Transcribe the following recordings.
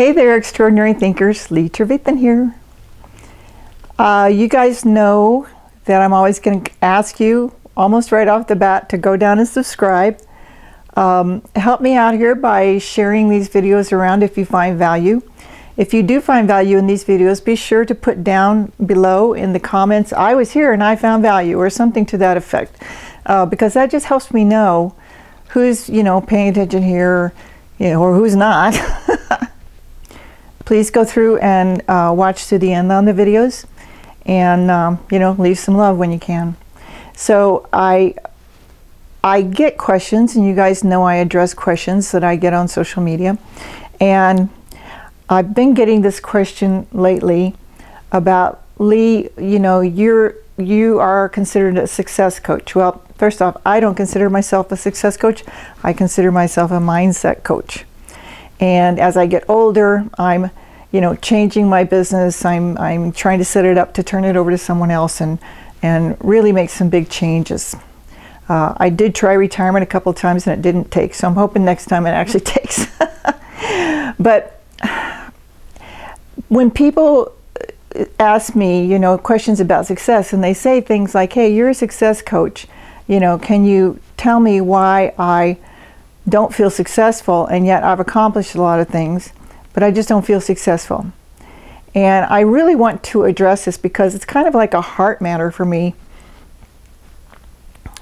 Hey there, extraordinary thinkers. Lee Travathan here. You guys know that I'm always going to ask you almost right off the bat to go down and subscribe. Help me out here by sharing these videos around if you find value. If you do find value in these videos, be sure to put down below in the comments, I was here and I found value, or something to that effect. Because that just helps me know who's, paying attention here, or who's not. Please go through and watch to the end on the videos, and leave some love when you can. So I get questions, and you guys know I address questions that I get on social media, and I've been getting this question lately about, Lee, you are considered a success coach. Well, first off, I don't consider myself a success coach. I consider myself a mindset coach. And as I get older, I'm, changing my business. I'm trying to set it up to turn it over to someone else and really make some big changes. I did try retirement a couple of times and it didn't take, so I'm hoping next time it actually takes. But when people ask me, questions about success, and they say things like, hey, you're a success coach, can you tell me why I don't feel successful, and yet I've accomplished a lot of things, but I just don't feel successful. And I really want to address this because it's kind of like a heart matter for me,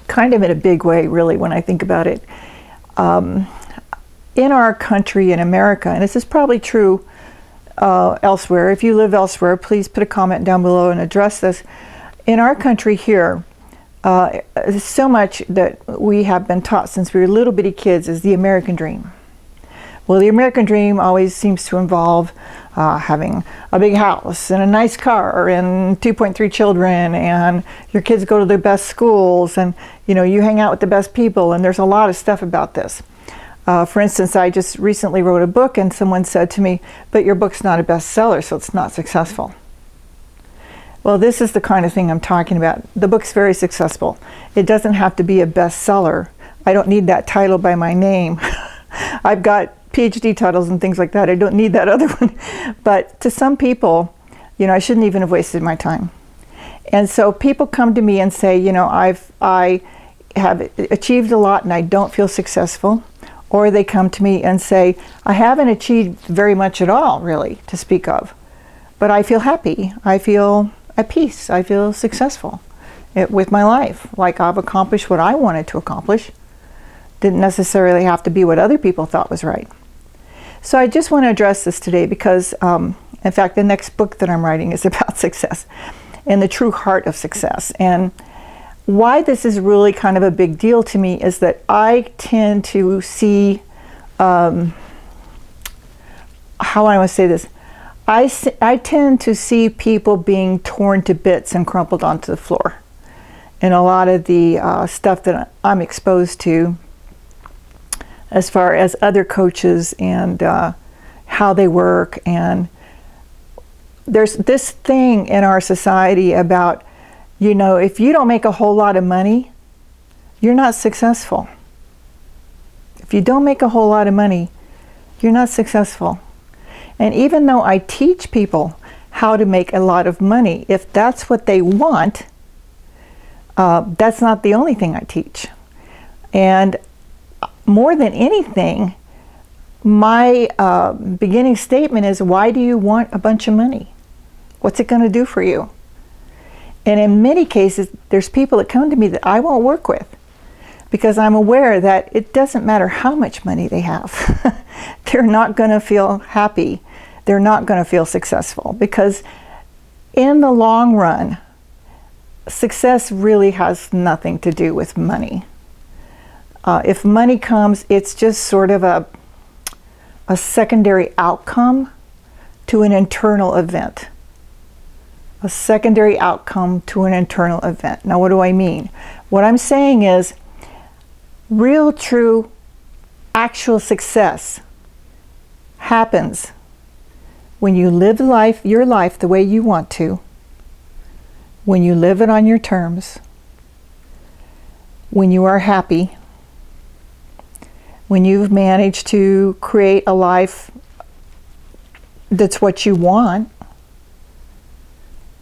kind of in a big way, really, when I think about it. In our country, in America, and this is probably true elsewhere, if you live elsewhere, please put a comment down below and address this. In our country here, so much that we have been taught since we were little bitty kids is the American dream. Well, the American dream always seems to involve having a big house and a nice car and 2.3 children, and your kids go to the best schools, and you hang out with the best people, and there's a lot of stuff about this. For instance, I just recently wrote a book, and someone said to me, but your book's not a bestseller, so it's not successful. Well, this is the kind of thing I'm talking about. The book's very successful. It doesn't have to be a bestseller. I don't need that title by my name. I've got PhD titles and things like that. I don't need that other one. But to some people, I shouldn't even have wasted my time. And so people come to me and say, I have achieved a lot and I don't feel successful. Or they come to me and say, I haven't achieved very much at all, really, to speak of. But I feel happy. I feel at peace. I feel successful with my life. Like I've accomplished what I wanted to accomplish. Didn't necessarily have to be what other people thought was right. So I just want to address this today because, in fact, the next book that I'm writing is about success and the true heart of success. And why this is really kind of a big deal to me is that I tend to see, how I want to say this, I tend to see people being torn to bits and crumpled onto the floor. And a lot of the stuff that I'm exposed to as far as other coaches and how they work. And there's this thing in our society about, if you don't make a whole lot of money, you're not successful. If you don't make a whole lot of money, you're not successful. And even though I teach people how to make a lot of money, if that's what they want, that's not the only thing I teach. And more than anything, my beginning statement is, why do you want a bunch of money? What's it going to do for you? And in many cases, there's people that come to me that I won't work with because I'm aware that it doesn't matter how much money they have. They're not going to feel happy. They're not going to feel successful because in the long run, success really has nothing to do with money. If money comes, it's just sort of a secondary outcome to an internal event. A secondary outcome to an internal event. Now, what do I mean? What I'm saying is real, true, actual success happens when you live your life the way you want to, when you live it on your terms, when you are happy, when you've managed to create a life that's what you want,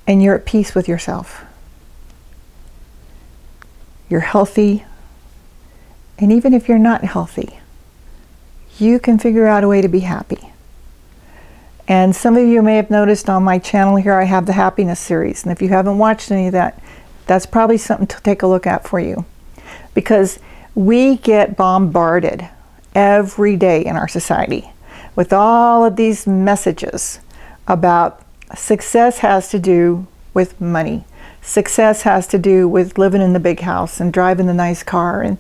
and you're at peace with yourself. You're healthy, and even if you're not healthy, you can figure out a way to be happy. And some of you may have noticed on my channel here I have the happiness series, and if you haven't watched any of that, that's probably something to take a look at for you, because we get bombarded every day in our society with all of these messages about success has to do with money. Success has to do with living in the big house and driving the nice car and,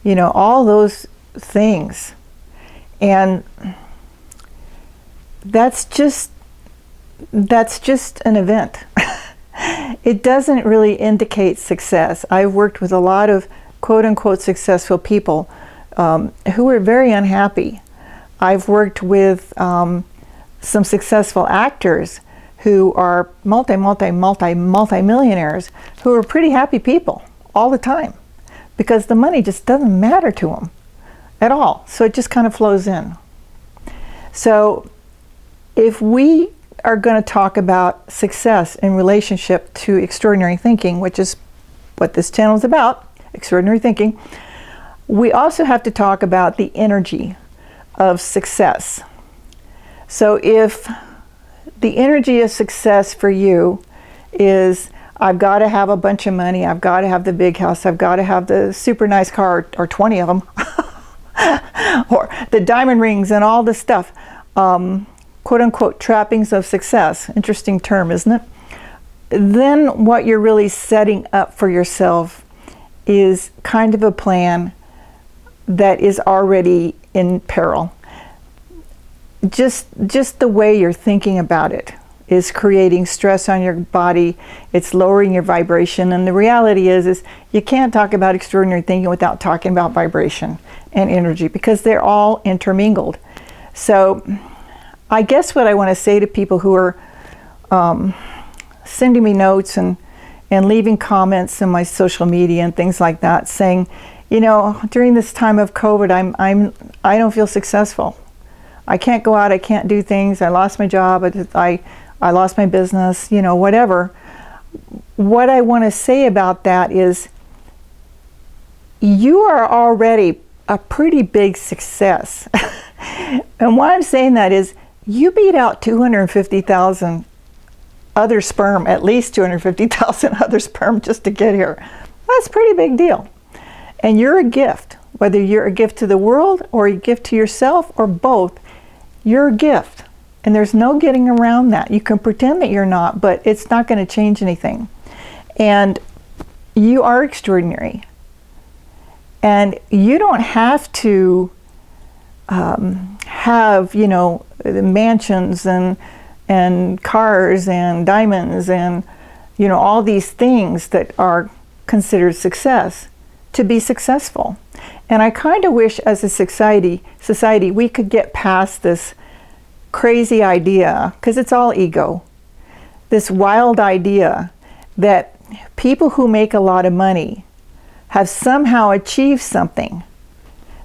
you know, all those things. And that's just an event. It doesn't really indicate success. I've worked with a lot of quote-unquote successful people who are very unhappy. I've worked with some successful actors who are multi-millionaires who are pretty happy people all the time because the money just doesn't matter to them at all. So it just kind of flows in. So if we are going to talk about success in relationship to extraordinary thinking, which is what this channel is about, extraordinary thinking, we also have to talk about the energy of success. So if the energy of success for you is, I've got to have a bunch of money, I've got to have the big house, I've got to have the super nice car, or 20 of them, or the diamond rings and all this stuff, quote-unquote trappings of success, interesting term, isn't it? Then what you're really setting up for yourself is kind of a plan that is already in peril. Just the way you're thinking about it is creating stress on your body. It's lowering your vibration. And the reality is you can't talk about extraordinary thinking without talking about vibration and energy, because they're all intermingled. So I guess what I want to say to people who are sending me notes and leaving comments in my social media and things like that, saying, you know, during this time of COVID, I don't feel successful. I can't go out, I can't do things, I lost my job, I lost my business, you know, whatever. What I want to say about that is you are already a pretty big success. And why I'm saying that is you beat out 250,000 other sperm, at least 250,000 other sperm just to get here. That's a pretty big deal. And you're a gift, whether you're a gift to the world or a gift to yourself or both, you're a gift. And there's no getting around that. You can pretend that you're not, but it's not going to change anything. And you are extraordinary. And you don't have to have, you know, mansions and cars and diamonds and, you know, all these things that are considered success to be successful. And I kind of wish as a society we could get past this crazy idea, because it's all ego, this wild idea that people who make a lot of money have somehow achieved something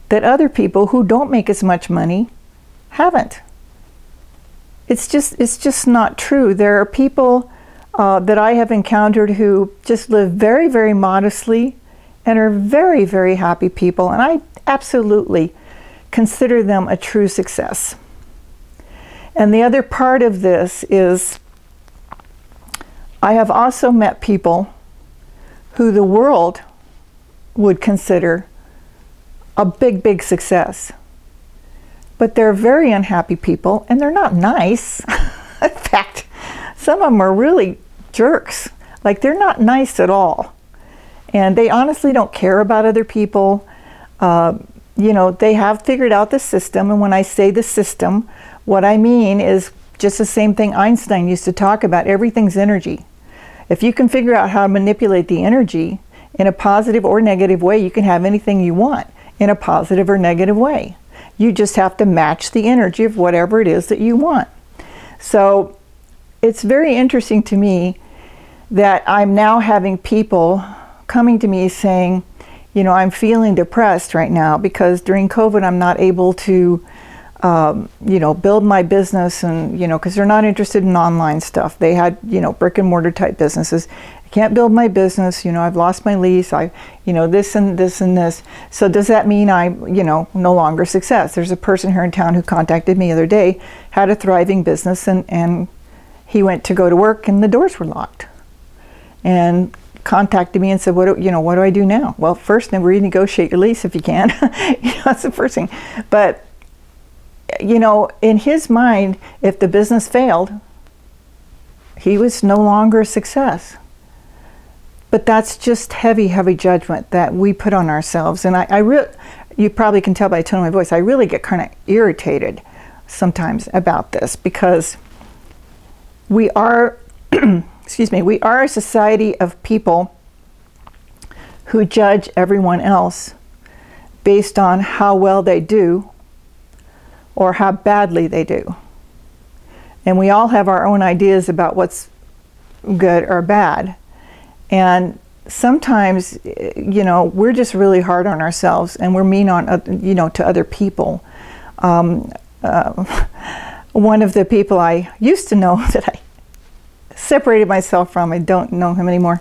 that other people who don't make as much money haven't. It's just not true. There are people that I have encountered who just live very, very modestly and are very, very happy people, and I absolutely consider them a true success. And the other part of this is I have also met people who the world would consider a big, big success. But they're very unhappy people, and they're not nice. In fact, some of them are really jerks. Like, they're not nice at all. And they honestly don't care about other people. You know, they have figured out the system. And when I say the system, what I mean is just the same thing Einstein used to talk about. Everything's energy. If you can figure out how to manipulate the energy in a positive or negative way, you can have anything you want in a positive or negative way. You just have to match the energy of whatever it is that you want. So it's very interesting to me that I'm now having people coming to me saying, you know, I'm feeling depressed right now because during COVID I'm not able to build my business, and, because they're not interested in online stuff. They had, brick and mortar type businesses. I can't build my business. I've lost my lease. This and this and this. So does that mean I'm, no longer success? There's a person here in town who contacted me the other day, had a thriving business, and he went to go to work and the doors were locked. And contacted me and said, what do I do now? Well, first, renegotiate your lease if you can. That's the first thing. But, in his mind, if the business failed, he was no longer a success. But that's just heavy, heavy judgment that we put on ourselves. And you probably can tell by the tone of my voice, I really get kind of irritated sometimes about this, because we are we are a society of people who judge everyone else based on how well they do or how badly they do. And we all have our own ideas about what's good or bad. And sometimes, we're just really hard on ourselves, and we're mean on, to other people. One of the people I used to know that I separated myself from, I don't know him anymore,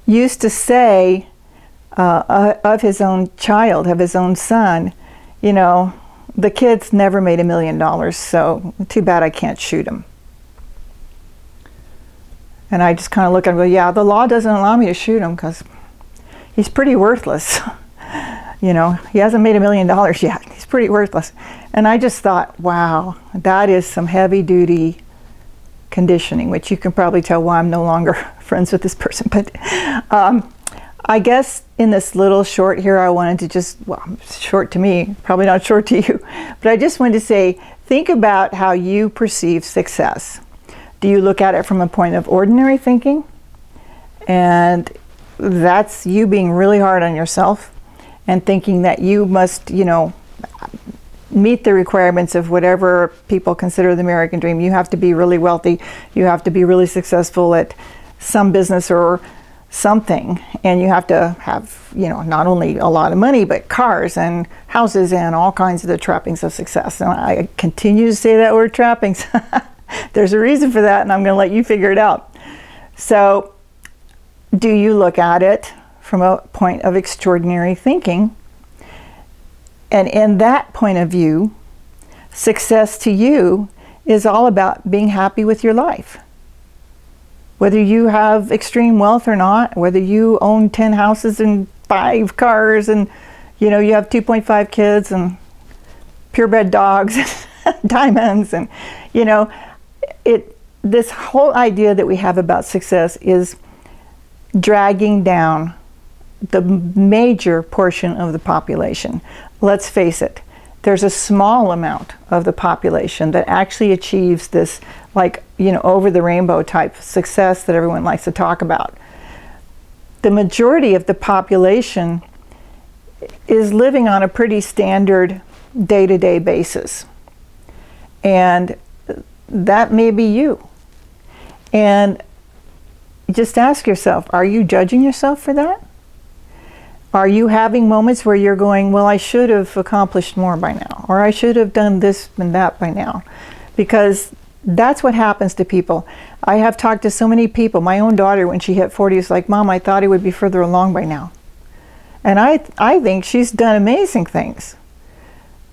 used to say of his own child, of his own son, the kid's never made $1 million, so too bad I can't shoot him. And I just kind of look at him and go, yeah, the law doesn't allow me to shoot him because he's pretty worthless. He hasn't made $1 million yet. He's pretty worthless. And I just thought, wow, that is some heavy duty conditioning, which you can probably tell why I'm no longer friends with this person. But I guess in this little short here, I wanted to short to me, probably not short to you, but I just wanted to say, think about how you perceive success. Do you look at it from a point of ordinary thinking? And that's you being really hard on yourself and thinking that you must, meet the requirements of whatever people consider the American dream. You have to be really wealthy. You have to be really successful at some business or something. And you have to have, not only a lot of money, but cars and houses and all kinds of the trappings of success. And I continue to say that word trappings. There's a reason for that, and I'm going to let you figure it out. So, do you look at it from a point of extraordinary thinking? And in that point of view, success to you is all about being happy with your life. Whether you have extreme wealth or not, whether you own 10 houses and 5 cars and, you have 2.5 kids and purebred dogs, diamonds, and, this whole idea that we have about success is dragging down the major portion of the population. Let's face it, there's a small amount of the population that actually achieves this, over the rainbow type success that everyone likes to talk about. The majority of the population is living on a pretty standard day-to-day basis. And that may be you. And just ask yourself, are you judging yourself for that? Are you having moments where you're going, well, I should have accomplished more by now, or I should have done this and that by now? Because that's what happens to people. I have talked to so many people. My own daughter, when she hit 40, was like, Mom, I thought I would be further along by now. And I think she's done amazing things.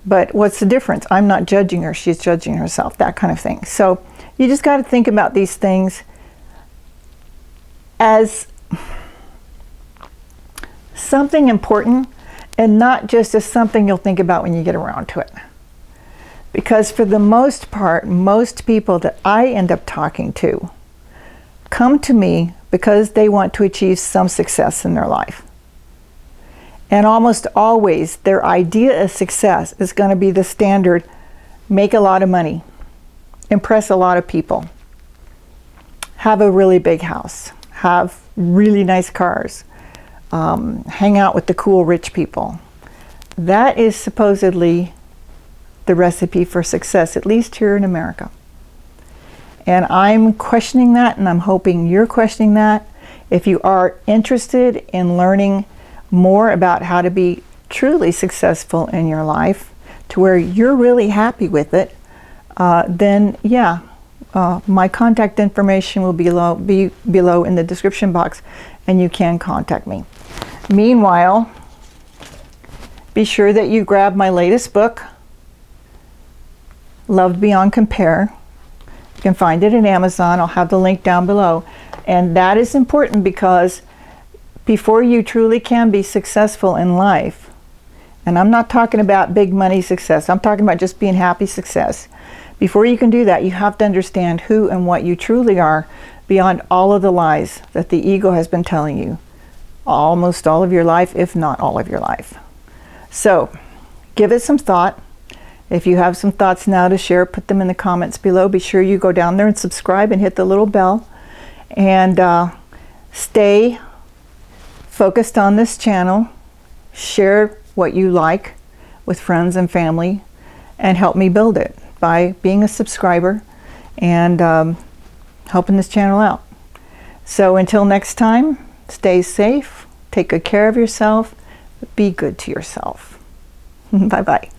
But what's the difference? I'm not judging her. She's judging herself, that kind of thing. So you just got to think about these things as something important and not just as something you'll think about when you get around to it. Because for the most part, most people that I end up talking to come to me because they want to achieve some success in their life. And almost always their idea of success is going to be the standard: make a lot of money, impress a lot of people, have a really big house, have really nice cars, hang out with the cool rich people. That is supposedly the recipe for success, at least here in America. And I'm questioning that, and I'm hoping you're questioning that. If you are interested in learning more about how to be truly successful in your life, to where you're really happy with it, then yeah, my contact information will be below in the description box, and you can contact me. Meanwhile, be sure that you grab my latest book, Love Beyond Compare. You can find it at Amazon. I'll have the link down below. And that is important because before you truly can be successful in life, and I'm not talking about big money success, I'm talking about just being happy success. Before you can do that, you have to understand who and what you truly are beyond all of the lies that the ego has been telling you almost all of your life, if not all of your life. So give it some thought. If you have some thoughts now to share, put them in the comments below. Be sure you go down there and subscribe and hit the little bell. And stay focused on this channel. Share what you like with friends and family, and help me build it by being a subscriber and helping this channel out. So until next time, stay safe, take good care of yourself, be good to yourself. Bye-bye.